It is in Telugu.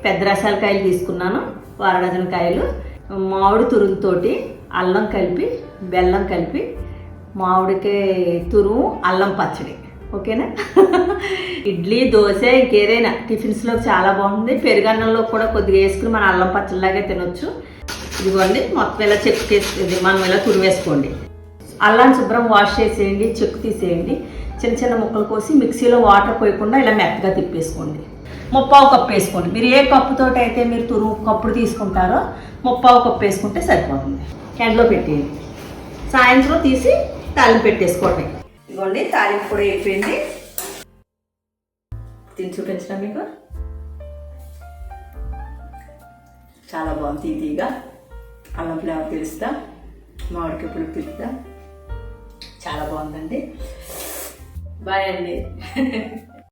పెద్ద రసాలకాయలు తీసుకున్నాను, 1 డజన్ కాయలు. మామిడి తురుముతోటి అల్లం కలిపి, బెల్లం కలిపి, మామిడికాయ తురుము, అల్లం పచ్చడి. ఓకేనా? ఇడ్లీ, దోశ, ఇంకేదైనా టిఫిన్స్లో చాలా బాగుంటుంది. పెరుగన్నంలో కూడా కొద్దిగా వేసుకుని మన అల్లం పచ్చడిలాగే తినొచ్చు. ఇదిగోండి, మొత్తం ఇలా చెక్కు మనం ఇలా తురివేసుకోండి. అల్లాన్ని శుభ్రం వాష్ చేసేయండి, చెక్కు తీసేయండి. చిన్న చిన్న ముక్కలు కోసి మిక్సీలో వాటర్ పోయకుండా ఇలా మెత్తగా తిప్పేసుకోండి. 3/4 కప్పు వేసుకోండి. మీరు ఏ కప్పుతో అయితే మీరు తురుము కప్పుడు తీసుకుంటారో 3/4 కప్పు వేసుకుంటే సరిపోతుంది. ఎండలో పెట్టేయండి. సాయంత్రం తీసి తాలింపు పెట్టేసుకోండి. ఇదిగోండి, తాలింపు కూడా అయిపోయింది. తిని చూపించడం మీకు చాలా బాగుంది. తీగా అల్లం ఫ్లేవర్ తెలుస్తా, మామిడికాయ పులుపు తెలుస్తా, చాలా బాగుందండి. బాయ్ అండి.